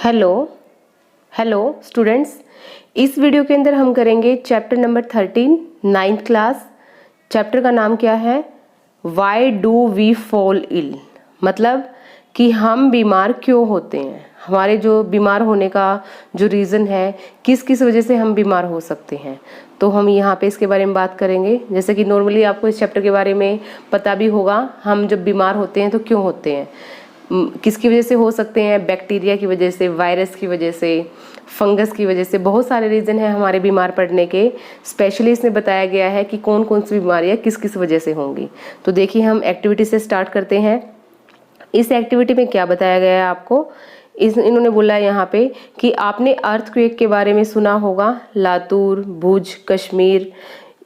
Hello hello students, इस video के अंदर हम करेंगे chapter number 13 9th class. Chapter का नाम क्या है? Why do we fall ill, मतलब कि हम बीमार क्यों होते हैं, हमारे जो बीमार होने का जो रीज़न है, किस किस वजह से हम बीमार हो सकते हैं। तो हम यहाँ पे इसके बारे में बात करेंगे। जैसे कि नॉर्मली आपको इस चैप्टर के बारे में पता भी होगा, हम जब बीमार होते हैं तो क्यों होते हैं, किसकी वजह से हो सकते हैं, बैक्टीरिया की वजह से, वायरस की वजह से, फंगस की वजह से, बहुत सारे रीज़न हैं हमारे बीमार पड़ने के। स्पेशली इसमें बताया गया है कि कौन कौन सी बीमारियां किस किस वजह से होंगी। तो देखिए हम एक्टिविटी से स्टार्ट करते हैं। इस एक्टिविटी में क्या बताया गया है आपको, इन्होंने बोला है यहाँ पे कि आपने अर्थक्वेक के बारे में सुना होगा, लातूर, भुज, कश्मीर,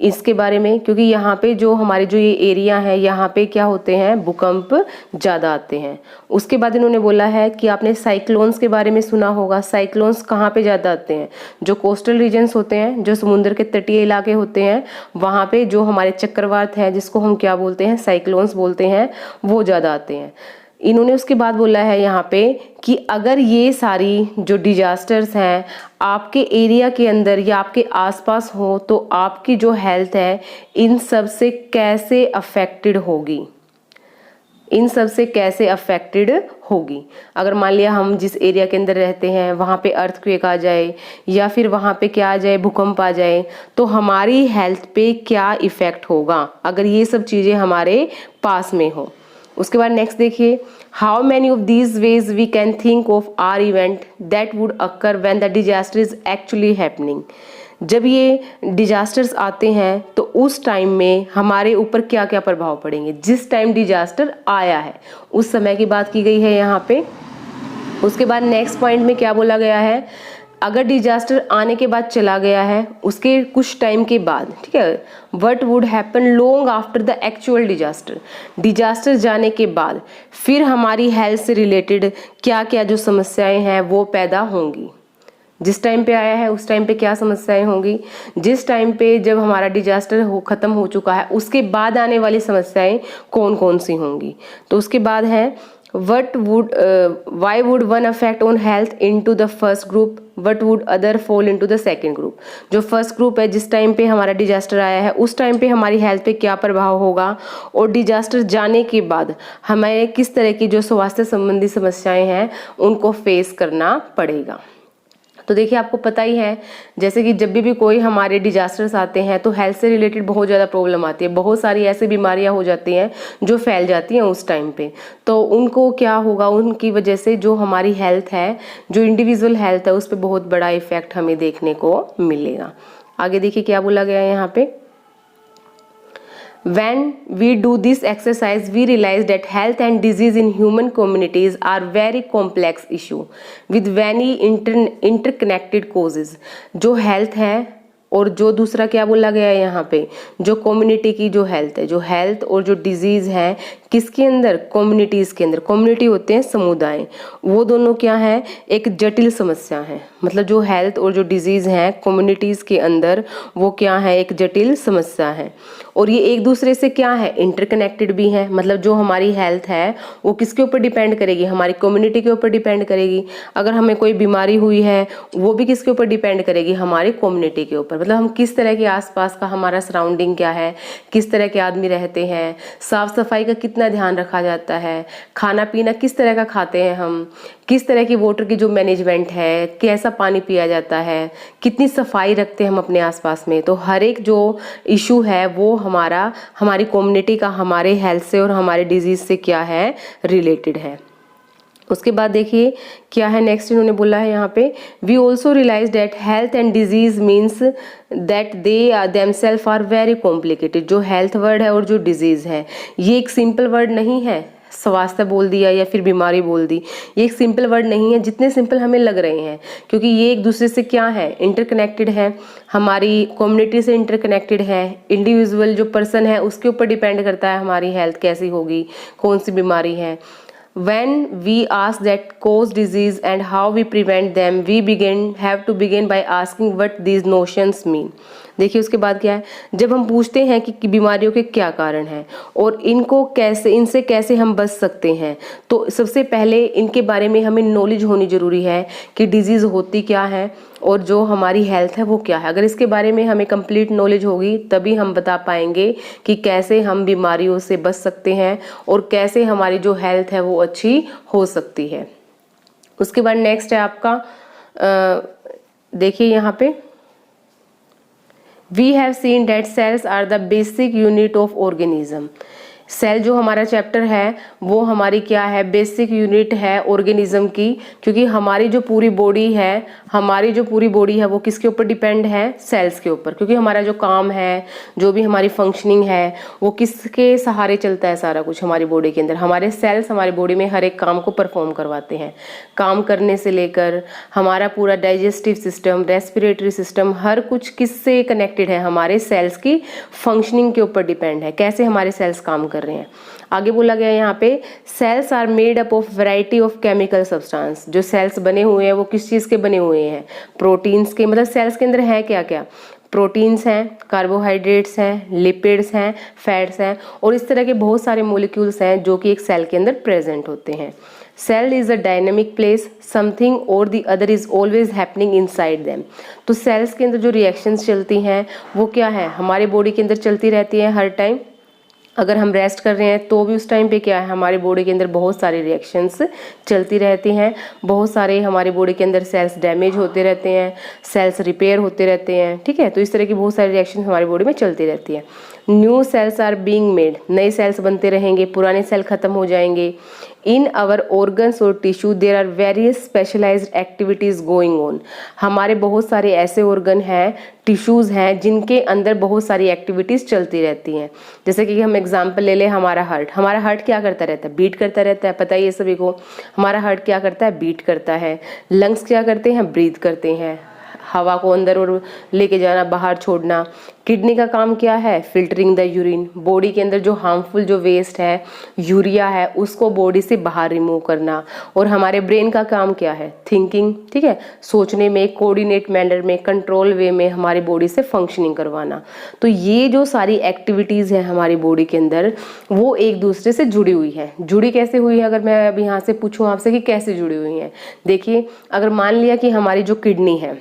इसके बारे में, क्योंकि यहाँ पे जो हमारे जो ये एरिया है यहाँ पे क्या होते हैं, भूकंप ज़्यादा आते हैं। उसके बाद इन्होंने बोला है कि आपने साइक्लोन्स के बारे में सुना होगा। साइक्लोन्स कहाँ पे ज़्यादा आते हैं? जो कोस्टल रीजन्स होते हैं, जो समुद्र के तटीय इलाके होते हैं, वहाँ पे जो हमारे चक्रवात है, जिसको हम क्या बोलते हैं, साइक्लोन्स बोलते हैं, वो ज़्यादा आते हैं। इन्होंने उसके बाद बोला है यहाँ पे कि अगर ये सारी जो डिजास्टर्स हैं आपके एरिया के अंदर या आपके आसपास हो तो आपकी जो हेल्थ है इन सब से कैसे अफेक्टेड होगी, इन सब से कैसे अफेक्टेड होगी। अगर मान लिया हम जिस एरिया के अंदर रहते हैं वहाँ पे अर्थक्वेक आ जाए या फिर वहाँ पे क्या आ जाए, भूकंप आ जाए, तो हमारी हेल्थ पे क्या इफ़ेक्ट होगा अगर ये सब चीज़ें हमारे पास में हो। उसके बाद नेक्स्ट देखिए, how many of these ways we can think of are event that would occur when the disaster is actually happening. जब ये डिजास्टर्स आते हैं तो उस टाइम में हमारे ऊपर क्या क्या प्रभाव पड़ेंगे। जिस टाइम डिजास्टर आया है उस समय की बात की गई है यहाँ पे। उसके बाद नेक्स्ट पॉइंट में क्या बोला गया है, अगर डिजास्टर आने के बाद चला गया है उसके कुछ टाइम के बाद, ठीक है, what would happen long after the actual disaster. Disaster जाने के बाद फिर हमारी हेल्थ से रिलेटेड क्या क्या जो समस्याएं हैं वो पैदा होंगी। जिस टाइम पे आया है उस टाइम पे क्या समस्याएं होंगी, जिस टाइम पे जब हमारा डिजास्टर खत्म हो चुका है उसके बाद आने वाली समस्याएं कौन कौन सी होंगी। तो उसके बाद है why would one affect on health into the first group, what would other fall into the second group। जो फर्स्ट ग्रुप है, जिस टाइम पे हमारा डिजास्टर आया है उस टाइम पे हमारी हेल्थ पे क्या प्रभाव होगा, और डिजास्टर जाने के बाद हमें किस तरह की जो स्वास्थ्य संबंधी समस्याएं हैं उनको फेस करना पड़ेगा। तो देखिए आपको पता ही है, जैसे कि जब भी कोई हमारे डिजास्टर्स आते हैं तो हेल्थ से रिलेटेड बहुत ज़्यादा प्रॉब्लम आती है, बहुत सारी ऐसी बीमारियां हो जाती हैं जो फैल जाती हैं उस टाइम पे। तो उनको क्या होगा, उनकी वजह से जो हमारी हेल्थ है, जो इंडिविजुअल हेल्थ है, उस पर बहुत बड़ा इफेक्ट हमें देखने को मिलेगा। आगे देखिए क्या बोला गया है यहाँ पे, When we do this exercise, we realize that health and disease in human communities are very complex issue with many interconnected causes। जो health है और जो दूसरा क्या बोला गया है यहाँ पे, जो कम्युनिटी की जो हेल्थ है, जो हेल्थ और जो डिजीज़ है किसके अंदर, कम्युनिटीज़ के अंदर। कम्युनिटी होते हैं समुदाय, वो दोनों क्या है, एक जटिल समस्या है। मतलब जो हेल्थ और जो डिजीज़ हैं कम्युनिटीज़ के अंदर वो क्या है, एक जटिल समस्या है। और ये एक दूसरे से क्या है, इंटरकनेक्टेड भी है। मतलब जो हमारी हेल्थ है वो किसके ऊपर डिपेंड करेगी, हमारी कम्युनिटी के ऊपर डिपेंड करेगी। अगर हमें कोई बीमारी हुई है वो भी किसके ऊपर डिपेंड करेगी, हमारी कम्युनिटी के ऊपर। मतलब हम किस तरह के आसपास का हमारा सराउंडिंग क्या है, किस तरह के आदमी रहते हैं, साफ सफाई का कितना ध्यान रखा जाता है, खाना पीना किस तरह का खाते हैं हम, किस तरह की वाटर की जो मैनेजमेंट है, कैसा पानी पिया जाता है, कितनी सफाई रखते हैं हम अपने आसपास में। तो हर एक जो इशू है वो हमारी कम्युनिटी का हमारे हेल्थ से और हमारे डिजीज से क्या है, रिलेटेड है। उसके बाद देखिए क्या है नेक्स्ट, इन्होंने बोला है यहाँ पे, we also realise that health and disease means that they themselves are very complicated. जो हेल्थ वर्ड है और जो डिजीज है ये एक सिंपल वर्ड नहीं है, स्वास्थ्य बोल दिया या फिर बीमारी बोल दी, ये एक सिंपल वर्ड नहीं है जितने सिंपल हमें लग रहे हैं, क्योंकि ये एक दूसरे से क्या है, इंटरकनेक्टेड है, हमारी कम्युनिटी से इंटरकनेक्टेड है। इंडिविजुअल जो पर्सन है उसके ऊपर डिपेंड करता है हमारी हेल्थ कैसी होगी, कौन सी बीमारी है। When we ask that cause disease and how we prevent them, we have to begin by asking what these notions mean। देखिए उसके बाद क्या है, जब हम पूछते हैं कि बीमारियों के क्या कारण हैं और इनसे कैसे हम बच सकते हैं, तो सबसे पहले इनके बारे में हमें नॉलेज होनी जरूरी है कि डिजीज होती क्या है और जो हमारी हेल्थ है वो क्या है। अगर इसके बारे में हमें कंप्लीट नॉलेज होगी तभी हम बता पाएंगे कि कैसे हम बीमारियों से बच सकते हैं और कैसे हमारी जो हेल्थ है वो अच्छी हो सकती है। उसके बाद नेक्स्ट है आपका, देखिए यहाँ पे, we have seen that cells are the basic unit of organism. Cell जो हमारा चैप्टर है वो हमारी क्या है, बेसिक यूनिट है ऑर्गेनिज्म की, क्योंकि हमारी जो पूरी बॉडी है वो किसके ऊपर डिपेंड है, सेल्स के ऊपर। क्योंकि हमारा जो काम है, जो भी हमारी फंक्शनिंग है, वो किसके सहारे चलता है, सारा कुछ हमारी बॉडी के अंदर हमारे सेल्स हमारी बॉडी में हर एक काम को परफॉर्म करवाते हैं। काम करने से लेकर हमारा पूरा डाइजेस्टिव सिस्टम, रेस्पिरेटरी सिस्टम, हर कुछ किससे कनेक्टेड है, हमारे सेल्स की फंक्शनिंग के ऊपर डिपेंड है, कैसे हमारे सेल्स काम कर रहे हैं। आगे बोला गया यहाँ पे, cells are made up of variety of chemical substance. जो सेल्स बने हुए हैं वो किस चीज के बने हुए हैं, प्रोटीन्स के। मतलब सेल्स के अंदर है क्या क्या, प्रोटीन्स हैं, कार्बोहाइड्रेट्स हैं, लिपिड्स हैं, फैट्स हैं और इस तरह के बहुत सारे मॉलिक्यूल्स हैं जो कि एक सेल के अंदर प्रेजेंट होते हैं। Cell is a dynamic place, something or the other is always happening inside them. तो सेल्स के अंदर जो रिएक्शंस चलती हैं वो क्या है, हमारे बॉडी के अंदर चलती रहती हैं हर टाइम। अगर हम रेस्ट कर रहे हैं तो भी उस टाइम पे क्या है, हमारी बॉडी के अंदर बहुत सारी रिएक्शंस चलती रहती हैं। बहुत सारे हमारी बॉडी के अंदर सेल्स डैमेज होते रहते हैं, सेल्स रिपेयर होते रहते हैं, ठीक है। तो इस तरह की बहुत सारी रिएक्शन हमारी बॉडी में चलती रहती है। New cells are being made, नए सेल्स बनते रहेंगे, पुराने सेल खत्म हो जाएंगे। इन आवर ऑर्गन्स और tissue there are various specialised activities going on. हमारे बहुत सारे ऐसे ऑर्गन हैं, टिश्यूज हैं जिनके अंदर बहुत सारी एक्टिविटीज चलती रहती हैं। जैसे कि हम एग्जांपल ले लें, हमारा हार्ट क्या करता रहता है, बीट करता रहता है, पता ही है सभी को। हमारा हार्ट क्या करता है, बीट करता है। लंग्स क्या करते हैं, ब्रीथ करते हैं, हवा को अंदर और लेके जाना, बाहर छोड़ना। किडनी का काम क्या है, फिल्टरिंग द यूरिन। बॉडी के अंदर जो हार्मफुल जो वेस्ट है, यूरिया है, उसको बॉडी से बाहर रिमूव करना। और हमारे ब्रेन का काम क्या है, थिंकिंग, ठीक है, सोचने में, कोऑर्डिनेट मैनर में, कंट्रोल वे में हमारी बॉडी से फंक्शनिंग करवाना। तो ये जो सारी एक्टिविटीज है हमारी बॉडी के अंदर वो एक दूसरे से जुड़ी हुई है। जुड़ी कैसे हुई है, अगर मैं अब यहाँ से पूछूं आपसे कि कैसे जुड़ी हुई है। देखिए, अगर मान लिया कि हमारी जो किडनी है,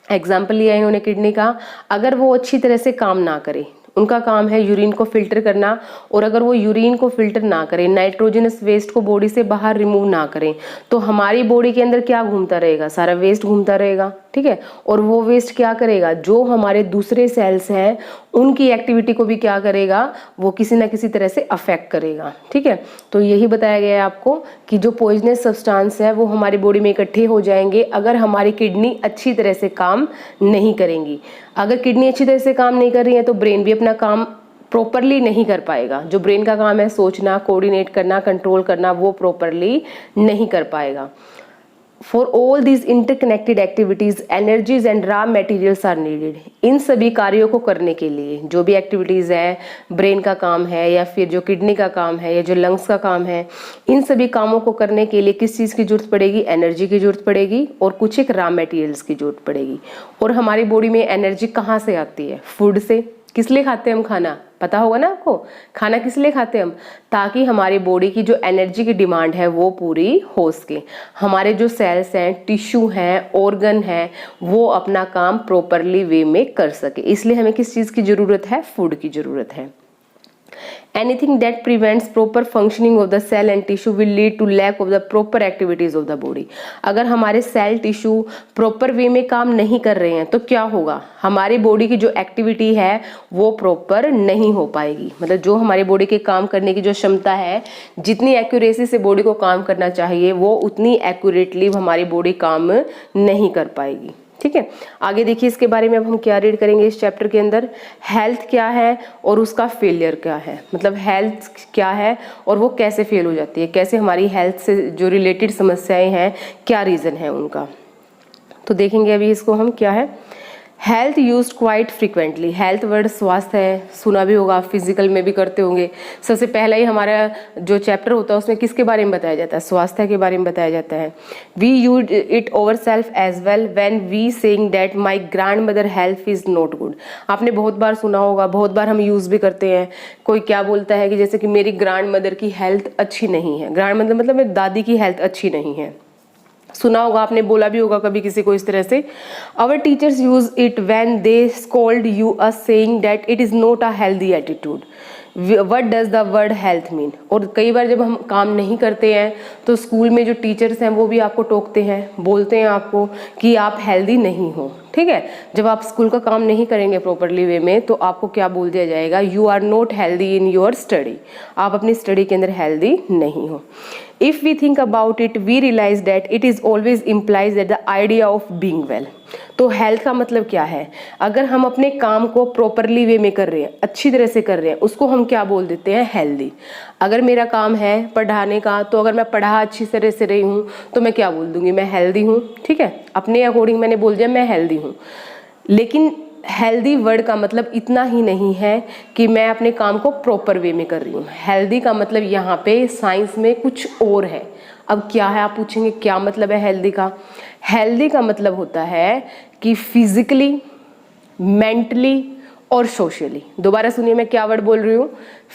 एग्जाम्पल लिया इन्होंने किडनी का, अगर वो अच्छी तरह से काम ना करे, उनका काम है यूरिन को फिल्टर करना, और अगर वो यूरिन को फिल्टर ना करें, नाइट्रोजनस वेस्ट को बॉडी से बाहर रिमूव ना करें, तो हमारी बॉडी के अंदर क्या घूमता रहेगा, सारा वेस्ट घूमता रहेगा, ठीक है। और वो वेस्ट क्या करेगा, जो हमारे दूसरे सेल्स हैं उनकी एक्टिविटी को भी क्या करेगा, वो किसी ना किसी तरह से अफेक्ट करेगा, ठीक है। तो यही बताया गया है आपको कि जो पॉइजनस सब्सटेंस है वो हमारी बॉडी में इकट्ठे हो जाएंगे अगर हमारी किडनी अच्छी तरह से काम नहीं करेंगी। अगर किडनी अच्छी तरह से काम नहीं कर रही है तो ब्रेन भी अपना काम प्रॉपरली नहीं कर पाएगा। जो ब्रेन का काम है सोचना, कोऑर्डिनेट करना, कंट्रोल करना, वो प्रॉपरली नहीं कर पाएगा। For all these interconnected activities, energies and raw materials are needed. इन सभी कार्यों को करने के लिए, जो भी एक्टिविटीज़ है, ब्रेन का काम है या फिर जो किडनी का काम है या जो लंग्स का काम है, इन सभी कामों को करने के लिए किस चीज़ की जरूरत पड़ेगी, एनर्जी की जरूरत पड़ेगी और कुछ एक रॉ मटेरियल्स की जरूरत पड़ेगी। और हमारी बॉडी में एनर्जी कहाँ से आती है, फूड से। किस लिए खाते हैं हम खाना, पता होगा ना आपको, खाना किस लिए खाते हैं हम, ताकि हमारी बॉडी की जो एनर्जी की डिमांड है वो पूरी हो सके, हमारे जो सेल्स हैं, टिश्यू हैं, ऑर्गन हैं, वो अपना काम प्रॉपरली वे में कर सके। इसलिए हमें किस चीज़ की ज़रूरत है, फूड की ज़रूरत है। Anything that prevents proper functioning of the cell and tissue will lead to lack of the proper activities of the body. अगर हमारे सेल टिश्यू प्रॉपर वे में काम नहीं कर रहे हैं तो क्या होगा, हमारी बॉडी की जो एक्टिविटी है वो प्रॉपर नहीं हो पाएगी। मतलब जो हमारी बॉडी के काम करने की जो क्षमता है, जितनी एक्यूरेसी से बॉडी को काम करना चाहिए वो उतनी एक्यूरेटली हमारी बॉडी काम नहीं कर पाएगी, ठीक है। आगे देखिए इसके बारे में अब हम क्या रीड करेंगे इस चैप्टर के अंदर, हेल्थ क्या है और उसका फेलियर क्या है। मतलब हेल्थ क्या है और वो कैसे फेल हो जाती है, कैसे हमारी हेल्थ से जो रिलेटेड समस्याएं हैं क्या रीज़न है उनका। तो देखेंगे अभी इसको हम क्या है। Health used quite frequently, health word स्वास्थ्य है, सुना भी होगा, फिजिकल में भी करते होंगे। सबसे पहला ही हमारा जो चैप्टर होता है उसमें किसके बारे में बताया जाता है, स्वास्थ्य के बारे में बताया जाता है। We use it over self as well when we saying that my grand mother health is not good. आपने बहुत बार सुना होगा, बहुत बार हम यूज भी करते हैं। कोई क्या बोलता है कि जैसे कि मेरी ग्रैंड मदर की हेल्थ अच्छी नहीं है, ग्रैंड मदर मतलब मेरी दादी की हेल्थ अच्छी नहीं है, सुना होगा आपने, बोला भी होगा कभी किसी को इस तरह से। Our teachers use it when they scold you a saying that it is not a healthy attitude. What does the word health mean. और कई बार जब हम काम नहीं करते हैं तो स्कूल में जो टीचर्स हैं वो भी आपको टोकते हैं, बोलते हैं आपको कि आप हेल्दी नहीं हो, ठीक है। जब आप स्कूल का काम नहीं करेंगे प्रॉपरली वे में तो आपको क्या बोल दिया जाएगा, you are not healthy in your study, आप अपनी स्टडी के अंदर हेल्दी नहीं हो। If we think about it, we realize that it is always implies that the idea of being well. तो हेल्थ का मतलब क्या है, अगर हम अपने काम को प्रॉपरली वे में कर रहे हैं, अच्छी तरह से कर रहे हैं, उसको हम क्या बोल देते हैं, हेल्दी। अगर मेरा काम है पढ़ाने का तो अगर मैं पढ़ा अच्छी तरह से रही हूँ तो मैं क्या बोल दूंगी, मैं हेल्दी हूँ, ठीक है, अपने अकॉर्डिंग मैंने बोल दिया मैं हेल्दी हूँ। लेकिन हेल्दी वर्ड का मतलब इतना ही नहीं है कि मैं अपने काम को प्रॉपर वे में कर रही हूँ। हेल्दी का मतलब यहाँ पे साइंस में कुछ और है। अब क्या है, आप पूछेंगे क्या मतलब है हेल्दी का। हेल्दी का मतलब होता है कि फिजिकली, मेंटली और सोशली। दोबारा सुनिए मैं क्या वर्ड बोल रही हूँ,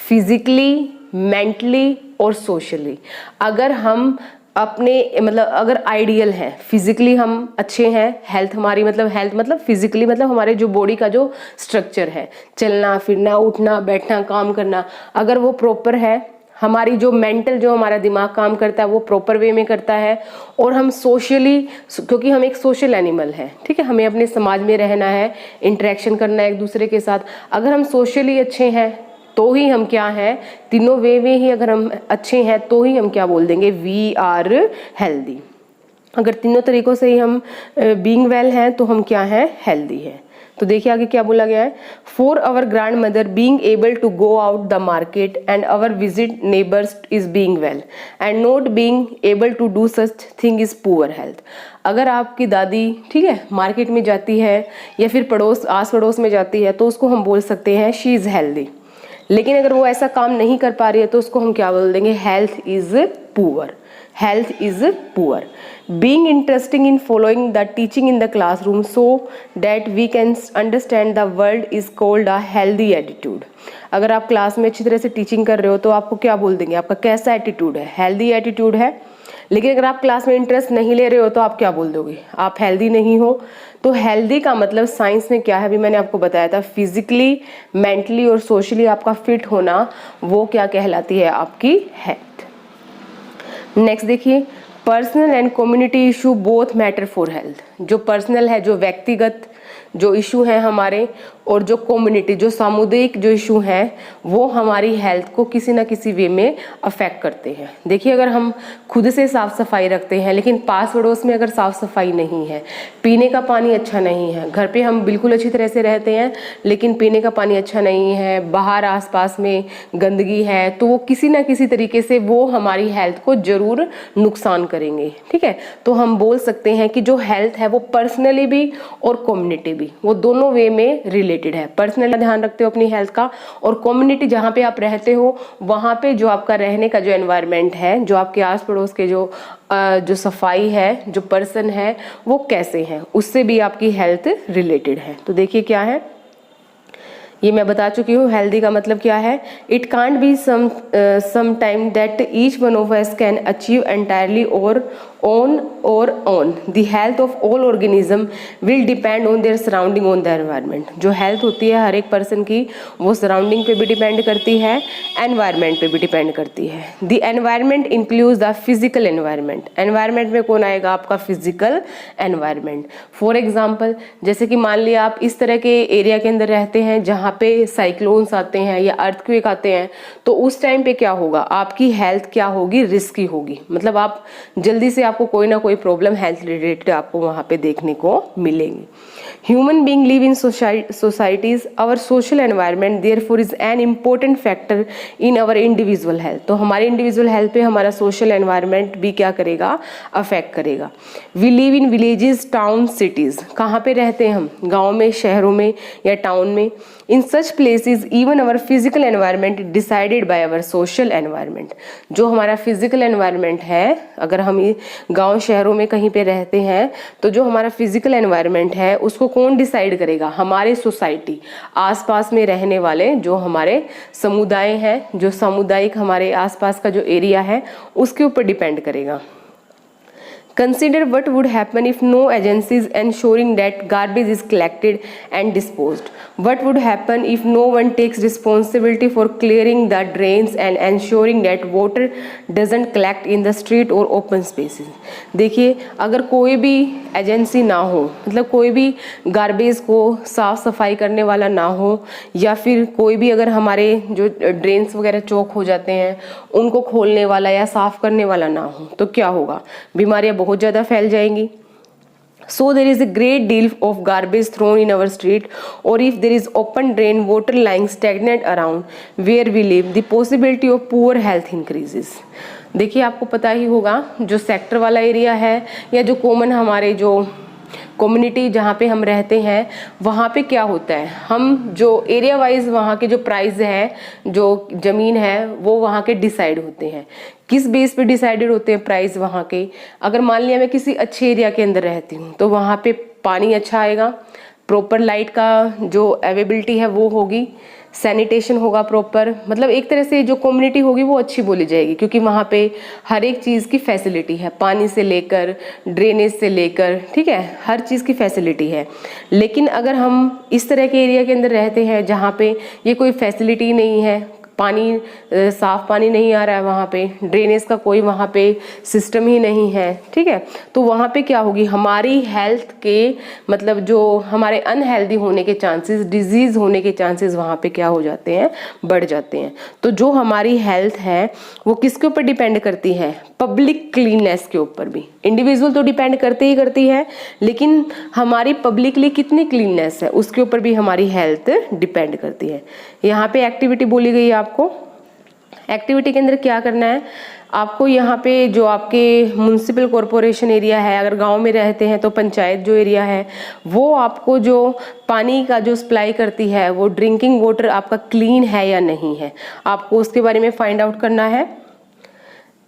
फिजिकली, मेंटली और सोशली। अगर हम अपने मतलब अगर आइडियल है, फिजिकली हम अच्छे हैं, हेल्थ हमारी मतलब हेल्थ मतलब फिजिकली मतलब हमारे जो बॉडी का जो स्ट्रक्चर है, चलना फिरना उठना बैठना काम करना, अगर वो प्रॉपर है, हमारी जो मेंटल जो हमारा दिमाग काम करता है वो प्रॉपर वे में करता है, और हम सोशली, क्योंकि हम एक सोशल एनिमल है, ठीक है, हमें अपने समाज में रहना है, इंटरेक्शन करना है एक दूसरे के साथ। अगर हम सोशली अच्छे हैं तो ही हम क्या हैं, तीनों वे में ही अगर हम अच्छे हैं तो ही हम क्या बोल देंगे, वी आर हेल्दी। अगर तीनों तरीकों से ही हम बीइंग वेल हैं तो हम क्या हैं, हेल्दी हैं। तो देखिए आगे क्या बोला गया है, for our grand mother being able to go out the market and our visit neighbours is being well and not being able to do such thing is poor health. अगर आपकी दादी, ठीक है, मार्केट में जाती है या फिर पड़ोस आस पड़ोस में जाती है तो उसको हम बोल सकते हैं शी इज हेल्दी। लेकिन अगर वो ऐसा काम नहीं कर पा रही है तो उसको हम क्या बोल देंगे, health is poor, health is poor. Being interesting in following the teaching in the classroom so that we can understand the world is called a healthy attitude. अगर आप क्लास में अच्छी तरह से टीचिंग कर रहे हो तो आपको क्या बोल देंगे, आपका कैसा एटीट्यूड है, हेल्दी एटीट्यूड है। लेकिन अगर आप क्लास में इंटरेस्ट नहीं ले रहे हो तो आप क्या बोल दोगे, आप हेल्दी नहीं हो। तो हेल्दी का मतलब साइंस में क्या है, अभी मैंने आपको बताया था, फिजिकली, मेंटली और सोशली आपका फिट होना, वो क्या कहलाती है, आपकी हेल्थ। नेक्स्ट देखिए, personal and community issue both matter for health. जो पर्सनल है, जो व्यक्तिगत जो इशू है हमारे, और जो कम्युनिटी जो सामुदायिक जो इशू हैं वो हमारी हेल्थ को किसी ना किसी वे में अफेक्ट करते हैं। देखिए अगर हम खुद से साफ सफाई रखते हैं लेकिन पास पड़ोस में अगर साफ सफाई नहीं है, पीने का पानी अच्छा नहीं है, घर पे हम बिल्कुल अच्छी तरह से रहते हैं लेकिन पीने का पानी अच्छा नहीं है, बाहर आसपास में गंदगी है, तो वो किसी ना किसी तरीके से वो हमारी हेल्थ को जरूर नुकसान करेंगे, ठीक है। तो हम बोल सकते हैं कि जो हेल्थ है वो पर्सनली भी और कम्युनिटी भी, वो दोनों वे में रिलेटेड है। पर्सनली ध्यान रखते हो अपनी हेल्थ का, और कम्युनिटी जहाँ पे आप रहते हो वहाँ पे जो आपका रहने का जो एनवायरनमेंट है, जो आपके आस पड़ोस के जो सफाई है, जो पर्सन है वो कैसे हैं, उससे भी आपकी हेल्थ रिलेटेड है। तो देखिए क्या है, ये मैं बता चुकी हूँ। हेल्दी का मतलब क्या है, it can't be some time that each one of us can achieve entirely और on the health of all organism will depend on their surrounding on the environment. जो हेल्थ होती है हर एक पर्सन की, वो सराउंडिंग पे भी डिपेंड करती है, एनवायरनमेंट पे भी डिपेंड करती है। The environment includes the physical environment. Environment में कौन आएगा, आपका फिजिकल एनवायरनमेंट। फॉर एग्जाम्पल, जैसे कि मान लिया आप इस तरह के एरिया के अंदर रहते हैं जहाँ जहाँ पे साइक्लोन्स आते हैं या अर्थक्वेक आते हैं, तो उस टाइम पे क्या होगा, आपकी हेल्थ क्या होगी, रिस्की होगी। मतलब आप जल्दी से आपको कोई ना कोई प्रॉब्लम हेल्थ रिलेटेड आपको वहाँ पे देखने को मिलेंगी। Human being live in societies, our social environment therefore is an important factor in our individual health. तो हमारे इंडिविजुअल हेल्थ पे हमारा सोशल एनवायरनमेंट भी क्या करेगा, अफेक्ट करेगा। We live in villages, town, cities. कहाँ पे रहते हैं हम, गाँव में, शहरों में या टाउन में। In such places even our physical environment decided by our social environment. जो हमारा फिजिकल एनवायरनमेंट है, अगर हम गांव शहरों में कहीं पे रहते हैं, तो जो हमारा फिजिकल एनवायरनमेंट है उसको कौन डिसाइड करेगा, हमारे सोसाइटी, आसपास में रहने वाले जो हमारे समुदाय हैं, जो सामुदायिक हमारे आसपास का जो एरिया है उसके ऊपर डिपेंड करेगा। Consider what would happen if no agencies ensuring that garbage is collected and disposed. What would happen if no one takes responsibility for clearing the drains and ensuring that water doesn't collect in the street or open spaces. देखिए, अगर कोई भी agency ना हो, मतलब कोई भी garbage को साफ सफाई करने वाला ना हो, या फिर कोई भी अगर हमारे जो ड्रेन्स वगैरह चौक हो जाते हैं उनको खोलने वाला या साफ करने वाला ना हो, तो क्या होगा, बीमारियां बहुत ज़्यादा फैल जाएंगी। So there is a great deal of garbage thrown in our street, or if there is open drain water lying stagnant around where we live, the possibility of poor health increases. देखिए, आपको पता ही होगा, जो sector वाला area है या जो common हमारे जो कम्युनिटी जहाँ पे हम रहते हैं, वहाँ पे क्या होता है, हम जो एरिया वाइज वहाँ के जो प्राइस है, जो ज़मीन है, वो वहाँ के डिसाइड होते हैं। किस बेस पे डिसाइडेड होते हैं प्राइस वहाँ के, अगर मान लिया मैं किसी अच्छे एरिया के अंदर रहती हूँ तो वहाँ पे पानी अच्छा आएगा, प्रॉपर लाइट का जो अवेलेबिलिटी है वो होगी, सैनिटेशन होगा प्रॉपर, मतलब एक तरह से जो कम्युनिटी होगी वो अच्छी बोली जाएगी, क्योंकि वहाँ पे हर एक चीज़ की फैसिलिटी है, पानी से लेकर ड्रेनेज से लेकर, ठीक है, हर चीज़ की फैसिलिटी है। लेकिन अगर हम इस तरह के एरिया के अंदर रहते हैं जहाँ पे ये कोई फैसिलिटी नहीं है, पानी साफ पानी नहीं आ रहा है, वहाँ पे ड्रेनेज का कोई वहाँ पे सिस्टम ही नहीं है, ठीक है, तो वहाँ पे क्या होगी, हमारी हेल्थ के मतलब जो हमारे अनहेल्दी होने के चांसेस, डिजीज होने के चांसेस वहाँ पे क्या हो जाते हैं, बढ़ जाते हैं। तो जो हमारी हेल्थ है वो किसके ऊपर डिपेंड करती है, पब्लिक क्लीननेस के ऊपर भी। इंडिविजुअल तो डिपेंड करते ही करती है, लेकिन हमारी पब्लिकली कितनी क्लीननेस है उसके ऊपर भी हमारी हेल्थ डिपेंड करती है। यहाँ पे एक्टिविटी बोली गई है आपको। एक्टिविटी के अंदर क्या करना है आपको, यहाँ पे जो आपके म्युनिसिपल कॉरपोरेशन एरिया है, अगर गांव में रहते हैं तो पंचायत जो एरिया है वो आपको जो पानी का जो सप्लाई करती है वो ड्रिंकिंग वाटर आपका क्लीन है या नहीं है, आपको उसके बारे में फाइंड आउट करना है।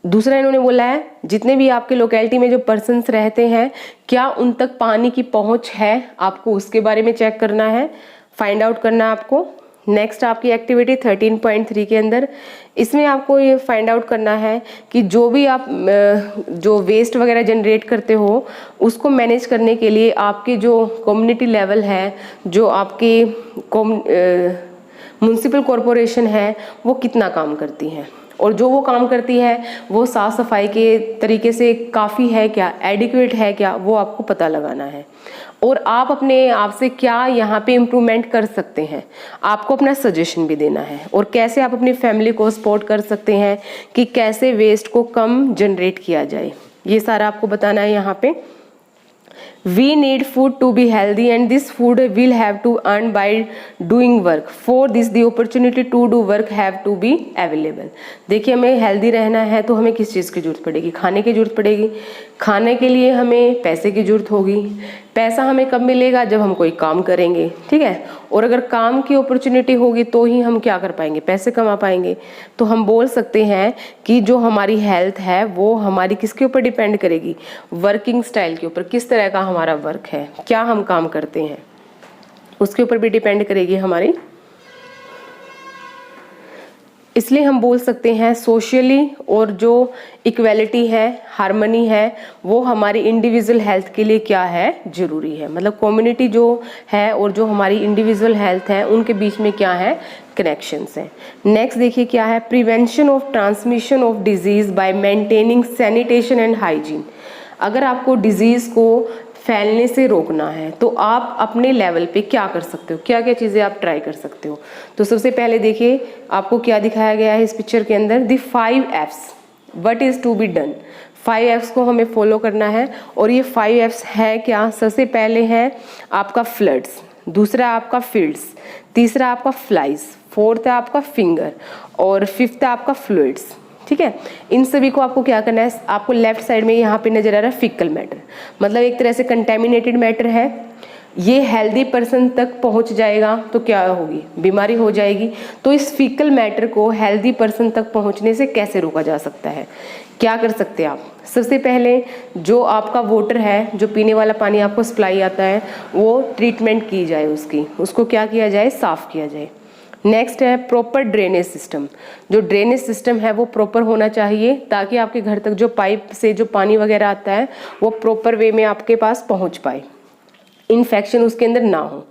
दूसरा इन्होंने बोला है जितने भी आपके लोकेलिटी में जो पर्सन्स रहते हैं क्या उन तक पानी की पहुंच है, आपको उसके बारे में चेक करना है, फाइंड आउट करना है आपको। नेक्स्ट आपकी एक्टिविटी 13.3 के अंदर, इसमें आपको ये फाइंड आउट करना है कि जो भी आप जो वेस्ट वगैरह जनरेट करते हो उसको मैनेज करने के लिए आपके जो कम्युनिटी लेवल है, जो आपकी म्युनिसिपल कॉरपोरेशन है वो कितना काम करती है, और जो वो काम करती है वो साफ सफाई के तरीके से काफ़ी है क्या, एडिक्वेट है क्या, वो आपको पता लगाना है। और आप अपने आप से क्या यहाँ पे इम्प्रूवमेंट कर सकते हैं, आपको अपना सजेशन भी देना है, और कैसे आप अपनी फैमिली को सपोर्ट कर सकते हैं कि कैसे वेस्ट को कम जनरेट किया जाए, ये सारा आपको बताना है यहाँ पे। We need food to be healthy and this food will have to earn by doing work. For this the opportunity to do work have to be available. देखिए, हमें हेल्दी रहना है तो हमें किस चीज़ की जरूरत पड़ेगी, खाने की जरूरत पड़ेगी। खाने के लिए हमें पैसे की जरूरत होगी। पैसा हमें कब मिलेगा, जब हम कोई काम करेंगे, ठीक है, और अगर काम की अपॉर्चुनिटी होगी तो ही हम क्या कर पाएंगे, पैसे कमा पाएंगे। तो हम बोल सकते हैं कि जो हमारी हेल्थ है वो हमारी किसके ऊपर डिपेंड करेगी, वर्किंग स्टाइल के ऊपर, किस तरह का हमारा वर्क है, क्या हम काम करते हैं, उसके ऊपर भी डिपेंड करेगी हमारी। इसलिए हम बोल सकते हैं सोशली और जो इक्वेलिटी है, हार्मनी है, वो हमारी इंडिविजुअल हेल्थ के लिए क्या है, जरूरी है। मतलब कम्युनिटी जो है और जो हमारी इंडिविजुअल हेल्थ है उनके बीच में क्या है, कनेक्शंस हैं। नेक्स्ट देखिए क्या है, prevention of transmission of disease bye maintaining sanitation and hygiene. अगर आपको डिजीज को फैलने से रोकना है तो आप अपने लेवल पे क्या कर सकते हो, क्या क्या चीज़ें आप ट्राई कर सकते हो। तो सबसे पहले देखिए आपको क्या दिखाया गया है इस पिक्चर के अंदर, the 5 F's what is to be done. 5 F's को हमें फॉलो करना है और ये 5 F's है क्या। सबसे पहले है आपका फ्लड्स, दूसरा आपका फील्ड्स, तीसरा आपका फ्लाइज, फोर्थ है आपका फिंगर और फिफ्थ है आपका फ्लूइड्स। ठीक है, इन सभी को आपको क्या करना है, आपको लेफ्ट साइड में यहाँ पे नजर आ रहा है फीकल मैटर, मतलब एक तरह से कंटेमिनेटेड मैटर है। ये हेल्दी पर्सन तक पहुँच जाएगा तो क्या होगी, बीमारी हो जाएगी। तो इस फीकल मैटर को हेल्दी पर्सन तक पहुँचने से कैसे रोका जा सकता है, क्या कर सकते हैं आप। सबसे पहले जो आपका वाटर है, जो पीने वाला पानी आपको सप्लाई आता है, वो ट्रीटमेंट की जाए, उसको क्या किया जाए, साफ़ किया जाए। नेक्स्ट है प्रॉपर ड्रेनेज सिस्टम, जो ड्रेनेज सिस्टम है वो प्रॉपर होना चाहिए ताकि आपके घर तक जो पाइप से जो पानी वगैरह आता है वो प्रॉपर वे में आपके पास पहुंच पाए, इन्फेक्शन उसके अंदर ना हो।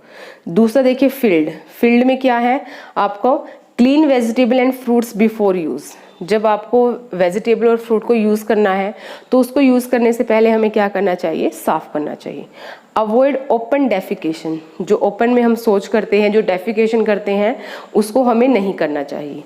दूसरा देखिए फील्ड में क्या है, आपको clean vegetable and fruits before use. जब आपको वेजिटेबल और फ्रूट को यूज़ करना है तो उसको यूज़ करने से पहले हमें क्या करना चाहिए, साफ़ करना चाहिए। अवॉइड ओपन डेफिकेशन, जो ओपन में हम शौच करते हैं, जो डेफिकेशन करते हैं, उसको हमें नहीं करना चाहिए।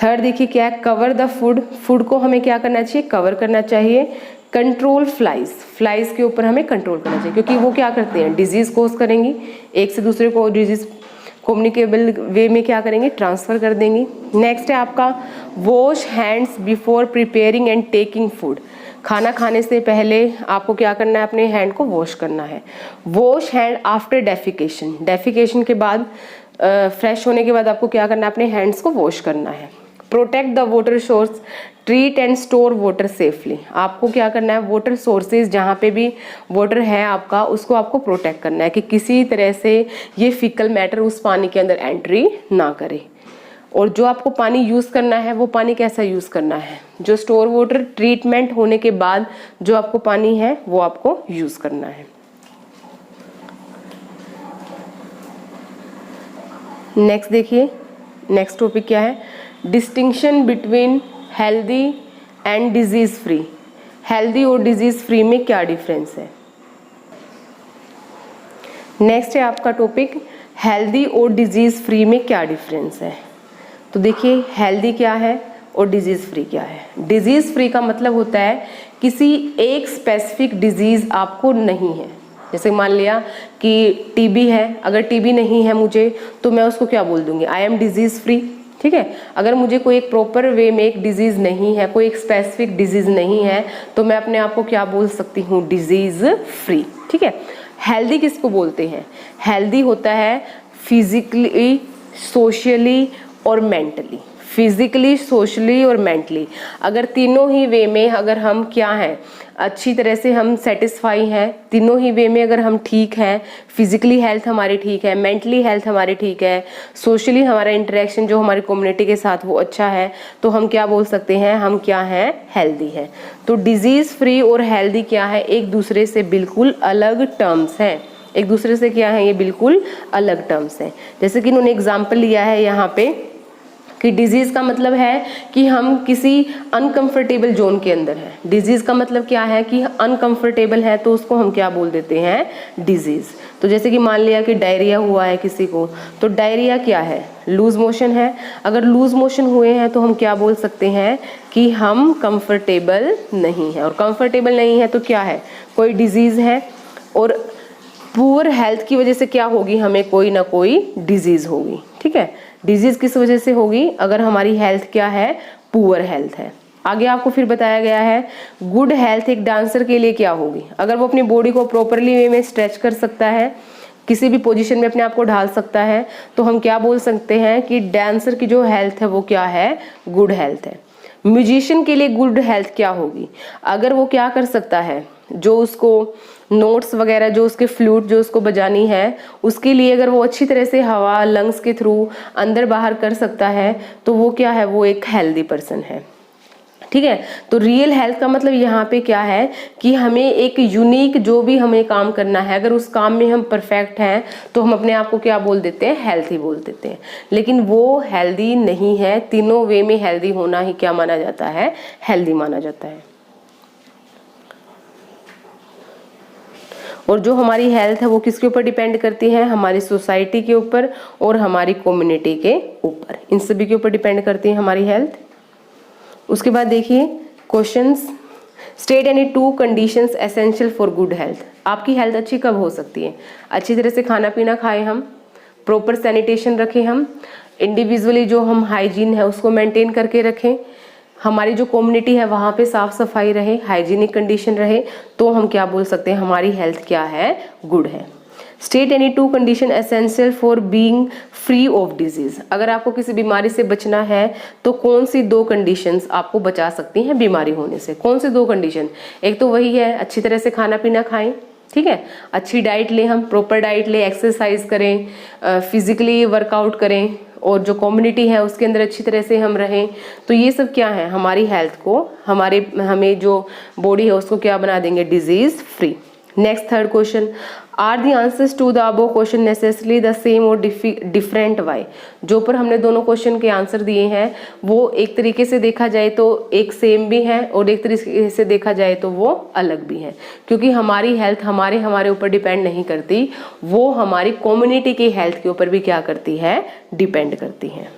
थर्ड देखिए क्या है, कवर द फूड को हमें क्या करना चाहिए, कवर करना चाहिए। कंट्रोल फ्लाइज के ऊपर हमें कंट्रोल करना चाहिए क्योंकि वो क्या करते हैं, डिजीज़ कोज करेंगी, एक से दूसरे को डिजीज़ कम्युनिकेबल वे में क्या करेंगे, ट्रांसफ़र कर देंगी। नेक्स्ट है आपका wash hands before preparing and taking food. खाना खाने से पहले आपको क्या करना है, अपने हैंड को वॉश करना है। वॉश हैंड आफ्टर डेफिकेशन के बाद, फ्रेश होने के बाद आपको क्या करना है, अपने हैंड्स को वॉश करना है। Protect the water source, treat and store water safely. आपको क्या करना है, वाटर सोर्सेज जहाँ पे भी वाटर है आपका, उसको आपको प्रोटेक्ट करना है कि किसी तरह से ये फीकल मैटर उस पानी के अंदर एंट्री ना करे। और जो आपको पानी यूज़ करना है वो पानी कैसा यूज़ करना है, जो स्टोर वाटर ट्रीटमेंट होने के बाद जो आपको पानी है वो आपको यूज़ करना है। नेक्स्ट देखिए, नेक्स्ट टॉपिक क्या है, distinction between healthy and disease free. Healthy और डिजीज़ फ्री में क्या डिफरेंस है। नेक्स्ट है आपका टॉपिक, हेल्दी और डिजीज़ फ्री में क्या डिफरेंस है। तो देखिए हेल्दी क्या है और डिजीज़ फ्री क्या है। डिजीज़ फ्री का मतलब होता है किसी एक स्पेसिफिक डिजीज़ आपको नहीं है। जैसे मान लिया कि टीबी है, अगर टीबी नहीं है मुझे तो मैं उसको क्या बोल दूंगी, आई एम डिजीज़ फ्री। ठीक है, अगर मुझे कोई एक प्रॉपर वे में एक डिजीज़ नहीं है, कोई एक स्पेसिफिक डिजीज़ नहीं है, तो मैं अपने आप को क्या बोल सकती हूँ, डिजीज़ फ्री। ठीक है, हेल्दी किसको बोलते हैं, हेल्दी होता है फिजिकली, सोशली और मेंटली। फिजिकली, सोशली और मेंटली, अगर तीनों ही वे में अगर हम क्या हैं, अच्छी तरह से हम सेटिस्फाई हैं, तीनों ही वे में अगर हम ठीक हैं, फिजिकली हेल्थ हमारी ठीक है, मेंटली हेल्थ हमारी ठीक है, सोशली हमारा इंटरेक्शन जो हमारी कम्युनिटी के साथ वो अच्छा है, तो हम क्या बोल सकते हैं, हम क्या हैं, हेल्दी हैं। तो डिजीज़ फ्री और हेल्दी क्या है, एक दूसरे से बिल्कुल अलग टर्म्स हैं, एक दूसरे से क्या है, ये बिल्कुल अलग टर्म्स हैं। जैसे कि इन्होंने एग्जाम्पल लिया है यहाँ पे कि डिजीज़ का मतलब है कि हम किसी अनकंफर्टेबल जोन के अंदर हैं। डिजीज़ का मतलब क्या है कि अनकंफर्टेबल है, तो उसको हम क्या बोल देते हैं, डिजीज़। तो जैसे कि मान लिया कि डायरिया हुआ है किसी को, तो डायरिया क्या है, लूज मोशन है। अगर लूज मोशन हुए हैं तो हम क्या बोल सकते हैं कि हम कंफर्टेबल नहीं है, और कंफर्टेबल नहीं है तो क्या है, कोई डिजीज़ है। और पुअर हेल्थ की वजह से क्या होगी, हमें कोई ना कोई डिजीज़ होगी। ठीक है, डिजीज़ किस वजह से होगी, अगर हमारी हेल्थ क्या है, पुअर हेल्थ है। आगे आपको फिर बताया गया है गुड हेल्थ एक डांसर के लिए क्या होगी, अगर वो अपनी बॉडी को प्रॉपरली वे में स्ट्रेच कर सकता है, किसी भी पोजीशन में अपने आप को ढाल सकता है, तो हम क्या बोल सकते हैं कि डांसर की जो हेल्थ है वो क्या है, गुड हेल्थ है। म्यूजिशियन के लिए गुड हेल्थ क्या होगी, अगर वो क्या कर सकता है, जो उसको नोट्स वगैरह, जो उसके फ्लूट जो उसको बजानी है, उसके लिए अगर वो अच्छी तरह से हवा लंग्स के थ्रू अंदर बाहर कर सकता है, तो वो क्या है, वो एक हेल्दी पर्सन है। ठीक है, तो रियल हेल्थ का मतलब यहाँ पे क्या है कि हमें एक यूनिक जो भी हमें काम करना है, अगर उस काम में हम परफेक्ट हैं तो हम अपने आप को क्या बोल देते हैं, हेल्थी बोल देते हैं। लेकिन वो हेल्दी नहीं है, तीनों वे में हेल्दी होना ही क्या माना जाता है, हेल्दी माना जाता है। और जो हमारी हेल्थ है वो किसके ऊपर डिपेंड करती है, हमारी सोसाइटी के ऊपर और हमारी कम्युनिटी के ऊपर, इन सभी के ऊपर डिपेंड करती है हमारी हेल्थ। उसके बाद देखिए questions, state any 2 conditions essential for good health. आपकी हेल्थ अच्छी कब हो सकती है, अच्छी तरह से खाना पीना खाएं हम, प्रॉपर सैनिटेशन रखें हम, इंडिविजुअली जो हम हाइजीन है उसको मेंटेन करके रखें, हमारी जो कम्युनिटी है वहाँ पे साफ सफाई रहे, हाइजीनिक कंडीशन रहे, तो हम क्या बोल सकते हैं, हमारी हेल्थ क्या है, गुड है। State any 2 condition essential for being free of disease. अगर आपको किसी बीमारी से बचना है तो कौन सी 2 कंडीशंस आपको बचा सकती हैं बीमारी होने से, कौन सी 2 कंडीशन, एक तो वही है अच्छी तरह से खाना पीना खाएं, ठीक है, अच्छी डाइट लें, हम प्रॉपर डाइट लें, एक्सरसाइज करें, फिजिकली वर्कआउट करें, और जो कम्युनिटी है उसके अंदर अच्छी तरह से हम रहें। तो ये सब क्या है, हमारी हेल्थ को, हमें जो बॉडी है उसको क्या बना देंगे, disease free. Next third question, are the answers to the above question necessarily the same or different why. जो पर हमने दोनों क्वेश्चन के आंसर दिए हैं वो एक तरीके से देखा जाए तो एक सेम भी है और एक तरीके से देखा जाए तो वो अलग भी है, क्योंकि हमारी हेल्थ हमारे ऊपर डिपेंड नहीं करती, वो हमारी कम्युनिटी की हेल्थ के ऊपर भी क्या करती है, डिपेंड करती है।